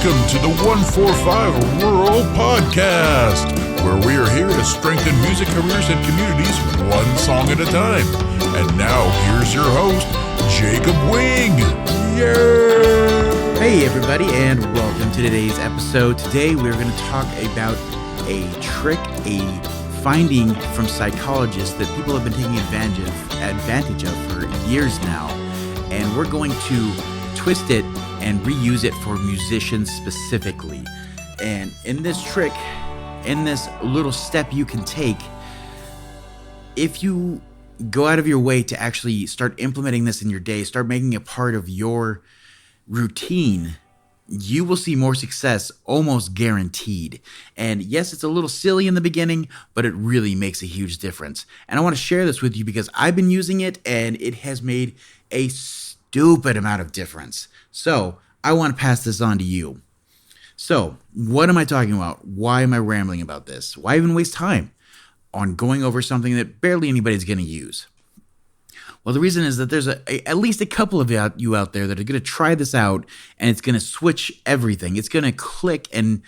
Welcome to the 145 Rural Podcast, where we are here to strengthen music careers and communities one song at a time. And now, here's your host, Jacob Wing. Yay! Hey everybody, and welcome to today's episode. Today we're going to talk about a trick, a finding from psychologists that people have been taking advantage of for years now. And we're going to twist it and reuse it for musicians specifically. And in this trick, in this little step you can take, if you go out of your way to actually start implementing this in your day, start making it part of your routine, you will see more success, almost guaranteed. And yes, it's a little silly in the beginning, but it really makes a huge difference. And I want to share this with you because I've been using it and it has made a stupid amount of difference. So I want to pass this on to you. So what am I talking about? Why am I rambling about this? Why even waste time on going over something that barely anybody's going to use? Well, the reason is that there's at least a couple of you out there that are going to try this out, and it's going to switch everything. It's going to click, and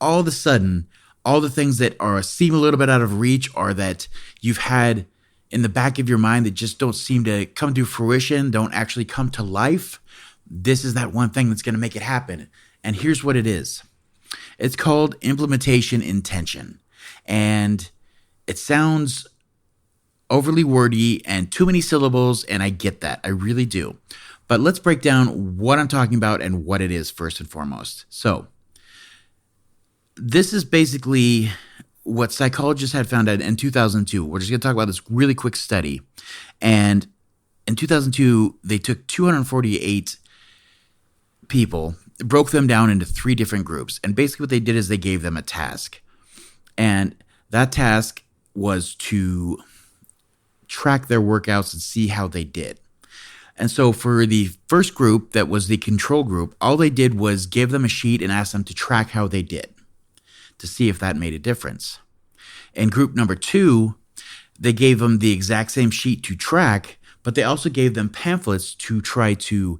all of a sudden, all the things that seem a little bit out of reach or that you've had in the back of your mind that just don't seem to come to fruition, don't actually come to life, this is that one thing that's going to make it happen. And here's what it is. It's called implementation intention. And it sounds overly wordy and too many syllables, and I get that. I really do. But let's break down what I'm talking about and what it is first and foremost. So this is basically what psychologists had found out in 2002. We're just going to talk about this really quick study. And in 2002, they took 248 people, broke them down into 3 different groups. And basically what they did is they gave them a task. And that task was to track their workouts and see how they did. And so for the first group, that was the control group, all they did was give them a sheet and ask them to track how they did to see if that made a difference. In group number 2, they gave them the exact same sheet to track, but they also gave them pamphlets to try to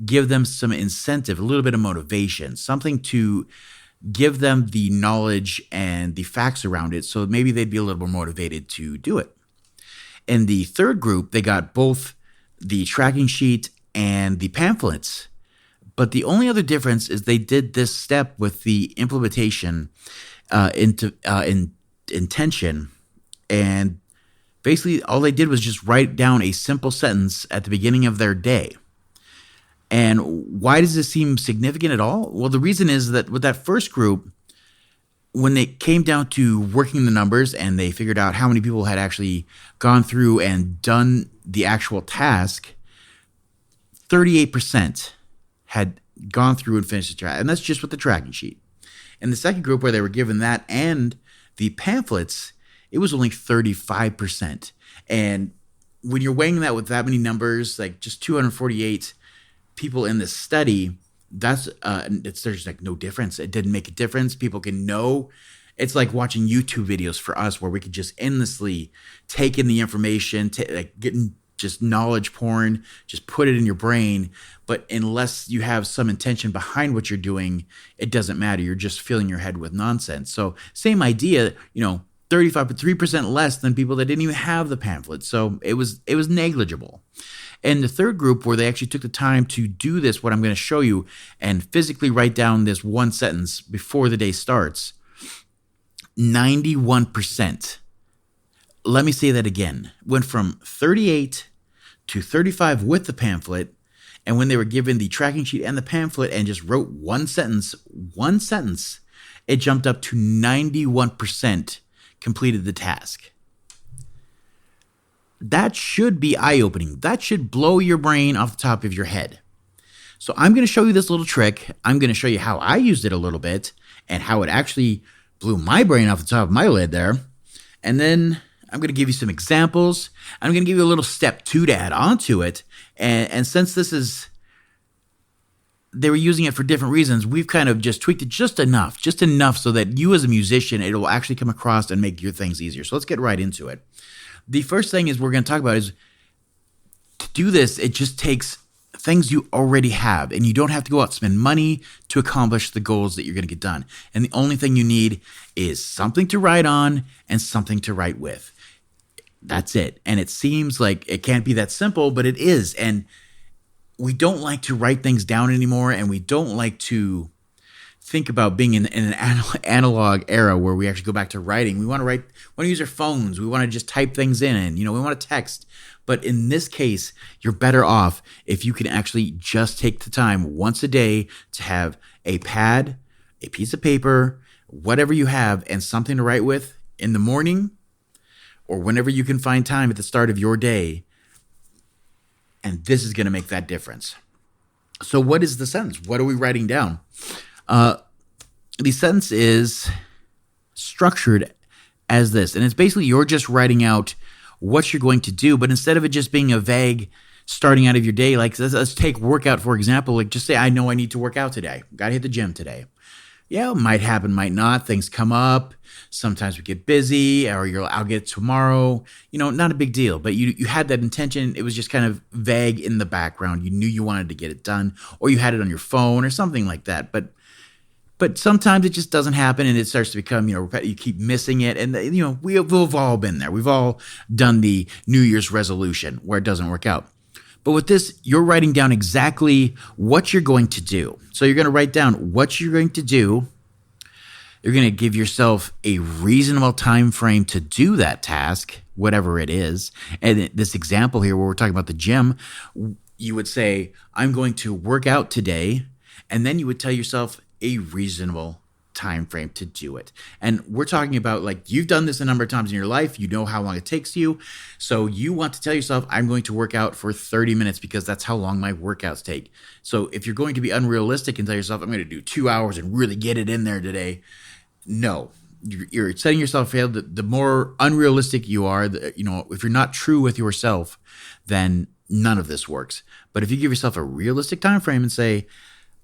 give them some incentive, a little bit of motivation, something to give them the knowledge and the facts around it so maybe they'd be a little more motivated to do it. In the third group, they got both the tracking sheet and the pamphlets. But the only other difference is they did this step with the implementation intention. And basically all they did was just write down a simple sentence at the beginning of their day. And why does this seem significant at all? Well, the reason is that with that first group, when they came down to working the numbers and they figured out how many people had actually gone through and done the actual task, 38% had gone through and finished the track. And that's just with the tracking sheet. In the second group where they were given that and the pamphlets, it was only 35%. And when you're weighing that with that many numbers, like just 248 people in this study, there's like no difference. It didn't make a difference. People can know. It's like watching YouTube videos for us where we could just endlessly take in the information, like getting just knowledge porn, just put it in your brain. But unless you have some intention behind what you're doing, it doesn't matter. You're just filling your head with nonsense. So same idea, 35% less than people that didn't even have the pamphlet. So it was negligible. And the third group where they actually took the time to do this, what I'm going to show you, and physically write down this one sentence before the day starts, 91%. Let me say that again. Went from 38 to 35 with the pamphlet. And when they were given the tracking sheet and the pamphlet and just wrote one sentence, it jumped up to 91% completed the task. That should be eye-opening. That should blow your brain off the top of your head. So I'm going to show you this little trick. I'm going to show you how I used it a little bit and how it actually blew my brain off the top of my lid there. And then I'm going to give you some examples. I'm going to give you a little step 2 to add on to it. And since they were using it for different reasons, we've kind of just tweaked it just enough so that you as a musician, it will actually come across and make your things easier. So let's get right into it. The first thing is we're going to talk about is to do this, it just takes things you already have, and you don't have to go out and spend money to accomplish the goals that you're going to get done. And the only thing you need is something to write on and something to write with. That's it. And it seems like it can't be that simple, but it is. And we don't like to write things down anymore, and we don't like to think about being in an analog era where we actually go back to writing. We want to use our phones. We want to just type things in, and we want to text. But in this case, you're better off if you can actually just take the time once a day to have a pad, a piece of paper, whatever you have, and something to write with in the morning or whenever you can find time at the start of your day. And this is going to make that difference. So what is the sentence? What are we writing down? The sentence is structured as this. And it's basically you're just writing out what you're going to do. But instead of it just being a vague starting out of your day, like let's take workout, for example. Like just say, I know I need to work out today. Got to hit the gym today. Yeah, it might happen, might not. Things come up. Sometimes we get busy, or I'll get it tomorrow. Not a big deal. But you had that intention. It was just kind of vague in the background. You knew you wanted to get it done, or you had it on your phone or something like that. But sometimes it just doesn't happen, and it starts to become, you keep missing it. And, we've all been there. We've all done the New Year's resolution where it doesn't work out. But with this, you're writing down exactly what you're going to do. So you're going to write down what you're going to do. You're going to give yourself a reasonable time frame to do that task, whatever it is. And in this example here where we're talking about the gym, you would say, I'm going to work out today. And then you would tell yourself a reasonable time frame to do it. And we're talking about, like, you've done this a number of times in your life. You know how long it takes you. So you want to tell yourself, I'm going to work out for 30 minutes because that's how long my workouts take. So if you're going to be unrealistic and tell yourself, I'm going to do 2 hours and really get it in there today, no. You're setting yourself a fail. The more unrealistic you are, if you're not true with yourself, then none of this works. But if you give yourself a realistic time frame and say,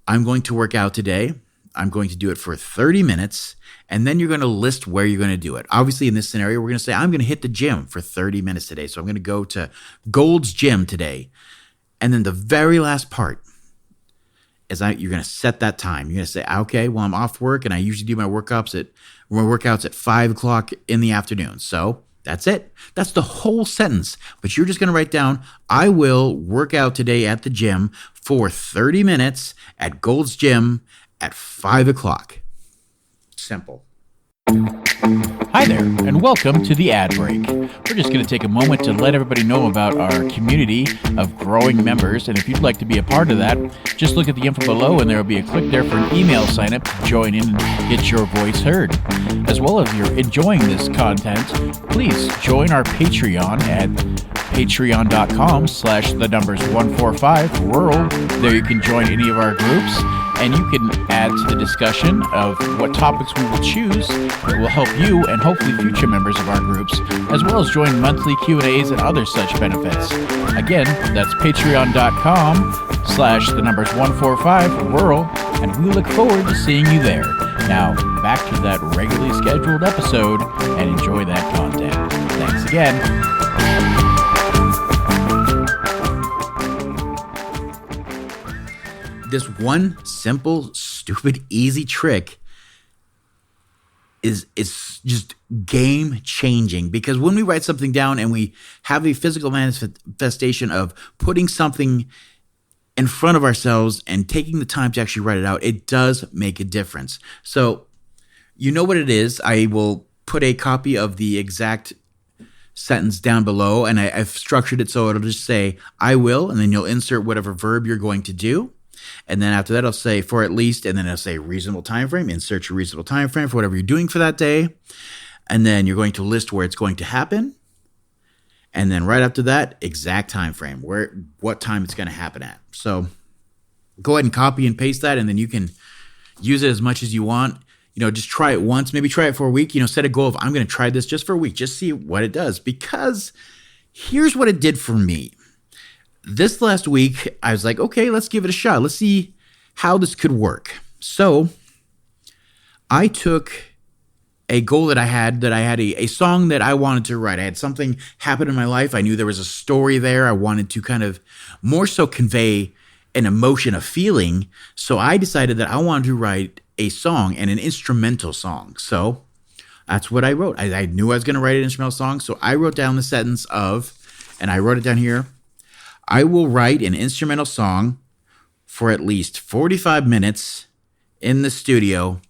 I'm going to work out today, I'm going to do it for 30 minutes, and then you're going to list where you're going to do it. Obviously, in this scenario, we're going to say, I'm going to hit the gym for 30 minutes today. So I'm going to go to Gold's Gym today. And then the very last part is you're going to set that time. You're going to say, okay, well, I'm off work, and I usually do my workouts at 5 o'clock in the afternoon. So that's it. That's the whole sentence. But you're just going to write down, I will work out today at the gym for 30 minutes at Gold's Gym at 5 o'clock. Simple. Hi there, and welcome to the ad break. We're just going to take a moment to let everybody know about our community of growing members, and if you'd like to be a part of that, just look at the info below, and there will be a click there for an email sign-up to join in and get your voice heard. As well, if you're enjoying this content, please join our Patreon at patreon.com/145rural. There you can join any of our groups, and you can add to the discussion of what topics we will choose that will help you and hopefully future members of our groups, as well as join monthly Q&As and other such benefits. Again, that's patreon.com/145rural, and we look forward to seeing you there. Now, back to that regularly scheduled episode, and enjoy that content. Thanks again. This one simple, stupid, easy trick is just game changing, because when we write something down and we have a physical manifestation of putting something in front of ourselves and taking the time to actually write it out, it does make a difference. So you know what it is. I will put a copy of the exact sentence down below, and I've structured it so it'll just say, I will, and then you'll insert whatever verb you're going to do. And then after that, I'll say for at least, and then I'll say reasonable time frame. Insert your reasonable time frame for whatever you're doing for that day. And then you're going to list where it's going to happen. And then right after that, exact time frame, what time it's going to happen at. So go ahead and copy and paste that, and then you can use it as much as you want. Just try it once, maybe try it for a week. Set a goal of, I'm going to try this just for a week, just see what it does. Because here's what it did for me. This last week, I was like, okay, let's give it a shot. Let's see how this could work. So I took a goal that I had a song that I wanted to write. I had something happen in my life. I knew there was a story there. I wanted to kind of more so convey an emotion, a feeling. So I decided that I wanted to write a song and an instrumental song. So that's what I wrote. I knew I was going to write an instrumental song. So I wrote down the sentence of, and I wrote it down here, I will write an instrumental song for at least 45 minutes in the studio.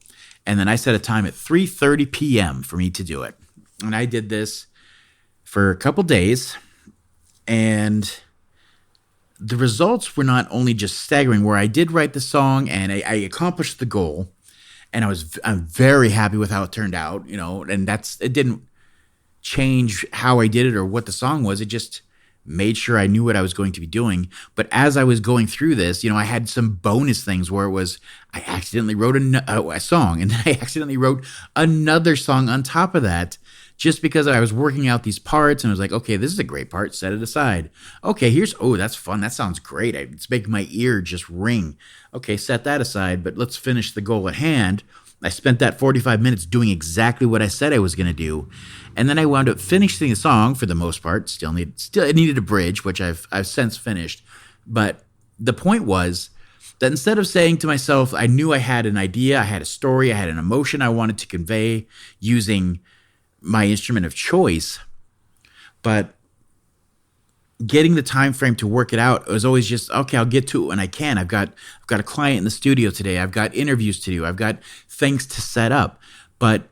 And then I set a time at 3:30 p.m. for me to do it. And I did this for a couple days. And the results were not only just staggering, where I did write the song and I accomplished the goal. And I'm very happy with how it turned out, and it didn't change how I did it or what the song was. It just made sure I knew what I was going to be doing. But as I was going through this, I had some bonus things where it was, I accidentally wrote a song, and then I accidentally wrote another song on top of that, just because I was working out these parts and I was like, okay, this is a great part, set it aside. Okay, that's fun, that sounds great. It's making my ear just ring. Okay, set that aside, but let's finish the goal at hand. I spent that 45 minutes doing exactly what I said I was going to do. And then I wound up finishing the song for the most part. It needed a bridge, which I've since finished. But the point was that instead of saying to myself, I knew I had an idea, I had a story, I had an emotion I wanted to convey using my instrument of choice, but getting the time frame to work it out was always just, okay, I'll get to it when I can. I've got a client in the studio today. I've got interviews to do. I've got things to set up. But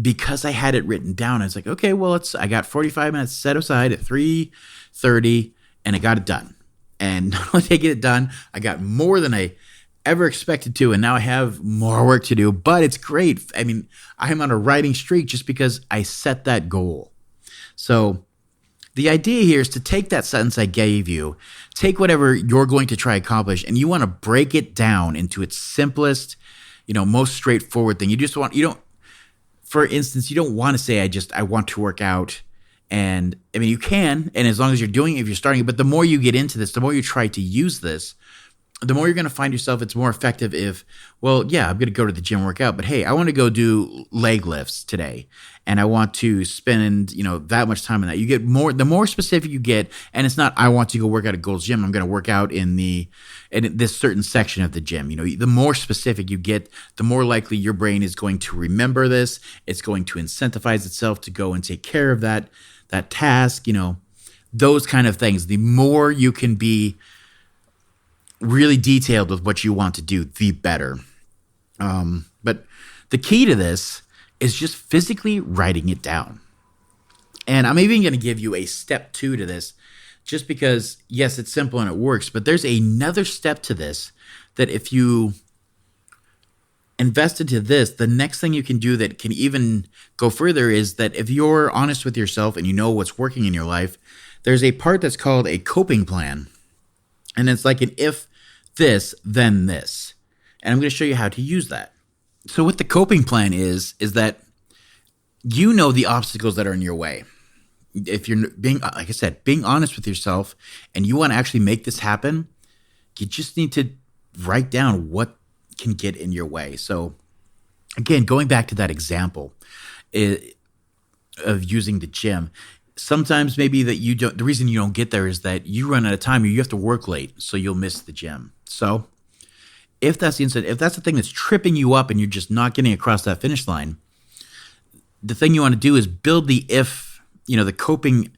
because I had it written down, I was like, okay, well, I got 45 minutes set aside at 3:30, and I got it done. And not only did I get it done, I got more than I ever expected to, and now I have more work to do, but it's great. I mean, I'm on a writing streak just because I set that goal. So the idea here is to take that sentence I gave you, take whatever you're going to try to accomplish, and you want to break it down into its simplest, most straightforward thing. For instance, you don't want to say, I want to work out. And I mean, you can, and as long as you're doing it, if you're starting it, but the more you get into this, the more you try to use this, the more you're going to find yourself, it's more effective if, well, yeah, I'm going to go to the gym workout, but hey, I want to go do leg lifts today, and I want to spend, that much time on that. You get the more specific you get, and it's not, I want to go work out at Gold's Gym, I'm going to work out in this certain section of the gym. The more specific you get, the more likely your brain is going to remember this. It's going to incentivize itself to go and take care of that task, those kind of things. The more you can be really detailed with what you want to do, the better. But the key to this is just physically writing it down. And I'm even going to give you a step 2 to this, just because, yes, it's simple and it works, but there's another step to this that if you invest into this, the next thing you can do that can even go further is that if you're honest with yourself and you know what's working in your life, there's a part that's called a coping plan. And it's like an if this, then this. And I'm going to show you how to use that. So what the coping plan is that the obstacles that are in your way. If you're being honest with yourself and you want to actually make this happen, you just need to write down what can get in your way. So again, going back to that example of using the gym, sometimes maybe the reason you don't get there is that you run out of time or you have to work late, so you'll miss the gym. So if that's the thing that's tripping you up and you're just not getting across that finish line, the thing you want to do is build the if, the coping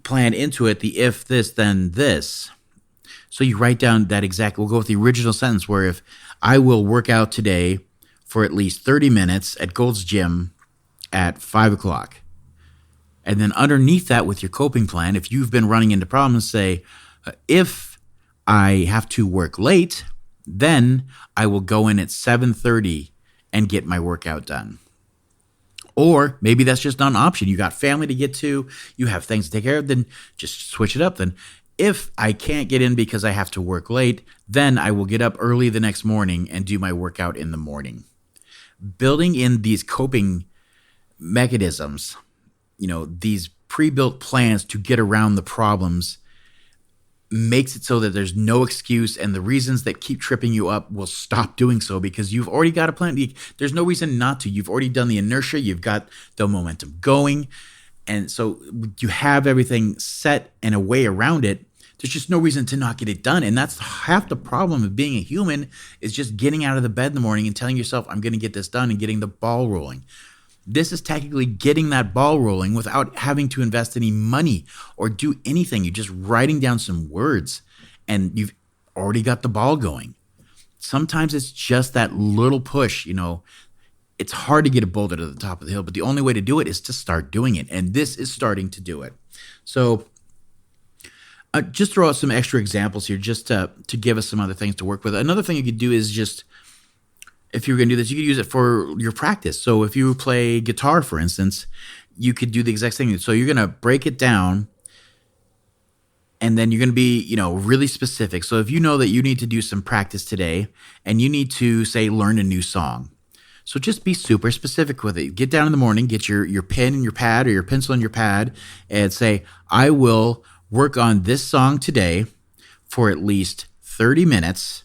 plan into it, the if this, then this. So you write down that we'll go with the original sentence where if I will work out today for at least 30 minutes at Gold's Gym at 5 o'clock. And then underneath that with your coping plan, if you've been running into problems, say, if I have to work late, then I will go in at 7:30 and get my workout done. Or maybe that's just not an option. You got family to get to, you have things to take care of, then just switch it up. Then if I can't get in because I have to work late, then I will get up early the next morning and do my workout in the morning. Building in these coping mechanisms, these pre-built plans to get around the problems makes it so that there's no excuse, and the reasons that keep tripping you up will stop doing so because you've already got a plan. There's no reason not to. You've already done the inertia. You've got the momentum going. And so you have everything set in a way around it there's just no reason to not get it done. And that's half the problem of being a human, is just getting out of the bed in the morning and telling yourself, I'm going to get this done, and getting the ball rolling. This is technically getting that ball rolling without having to invest any money or do anything. You're just writing down some words and you've already got the ball going. Sometimes it's just that little push, It's hard to get a boulder to the top of the hill, but the only way to do it is to start doing it. And this is starting to do it. So just throw out some extra examples here just to give us some other things to work with. Another thing you could do is just, if you're going to do this, you could use it for your practice. So if you play guitar, for instance, you could do the exact same thing. So you're going to break it down, and then you're going to be, really specific. So if you know that you need to do some practice today and you need to, say, learn a new song. So just be super specific with it. Get down in the morning, get your pen and your pad, or your pencil and your pad, and say, I will work on this song today for at least 30 minutes.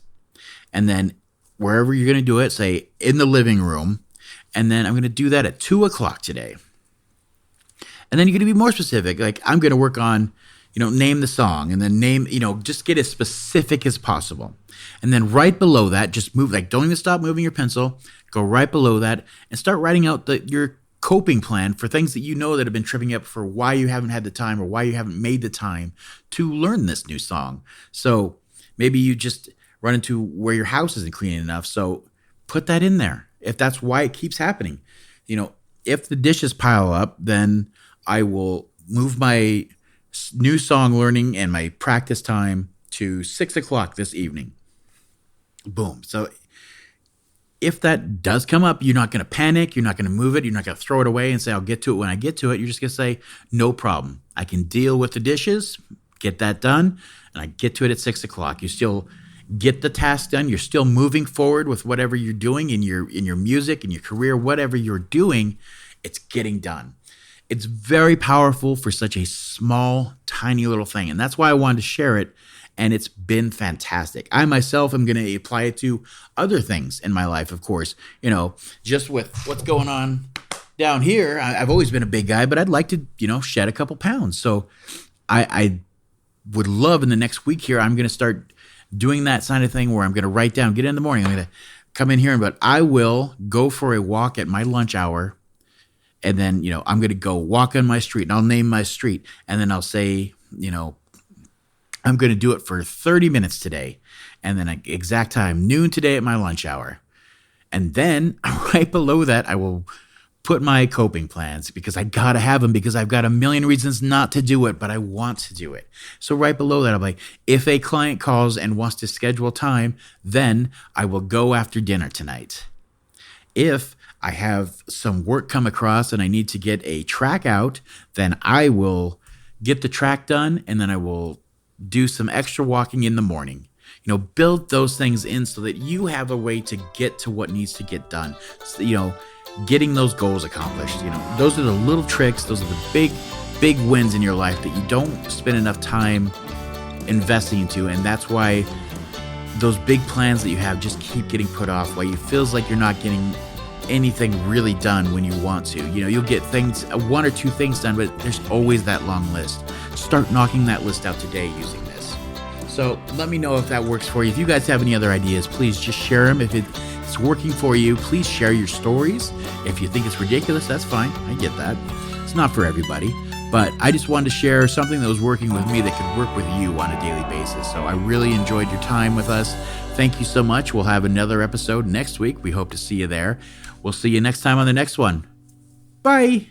And then wherever you're going to do it, say in the living room. And then I'm going to do that at 2:00 today. And then you're going to be more specific. Like, I'm going to work on, name the song, and then just get as specific as possible. And then right below that, just move, don't even stop moving your pencil. Go right below that and start writing out your coping plan for things that that have been tripping you up, for why you haven't had the time or why you haven't made the time to learn this new song. So maybe you just run into where your house isn't clean enough. So put that in there. If that's why it keeps happening, if the dishes pile up, then I will move my new song learning and my practice time to 6:00 this evening. Boom. So if that does come up, you're not going to panic. You're not going to move it. You're not going to throw it away and say, I'll get to it when I get to it. You're just going to say, no problem. I can deal with the dishes, get that done, and I get to it at 6:00. You still get the task done. You're still moving forward with whatever you're doing in your music, in your career, whatever you're doing, it's getting done. It's very powerful for such a small, tiny little thing. And that's why I wanted to share it. And it's been fantastic. I myself am going to apply it to other things in my life, of course. Just with what's going on down here, I've always been a big guy, but I'd like to, shed a couple pounds. So I would love in the next week here, I'm going to start doing that kind of thing where I'm going to write down, get in the morning, I'm going to come in here, but I will go for a walk at my lunch hour. And then, I'm going to go walk on my street, and I'll name my street. And then I'll say, I'm going to do it for 30 minutes today. And then exact time, noon today at my lunch hour. And then right below that, I will put my coping plans, because I got to have them, because I've got a million reasons not to do it, but I want to do it. So right below that, I'm like, if a client calls and wants to schedule time, then I will go after dinner tonight. If I have some work come across and I need to get a track out, then I will get the track done, and then I will do some extra walking in the morning. Build those things in so that you have a way to get to what needs to get done. So, getting those goals accomplished. Those are the little tricks. Those are the big wins in your life that you don't spend enough time investing into. And that's why those big plans that you have just keep getting put off, why you feels like you're not getting anything really done when you want to. You'll get things, one or two things done, but there's always that long list. Start knocking that list out today using this. So let me know if that works for you. If you guys have any other ideas, please just share them. If it's working for you, please share your stories. If you think it's ridiculous, that's fine. I get that. It's not for everybody. But I just wanted to share something that was working with me that could work with you on a daily basis. So I really enjoyed your time with us. Thank you so much. We'll have another episode next week. We hope to see you there. We'll see you next time on the next one. Bye.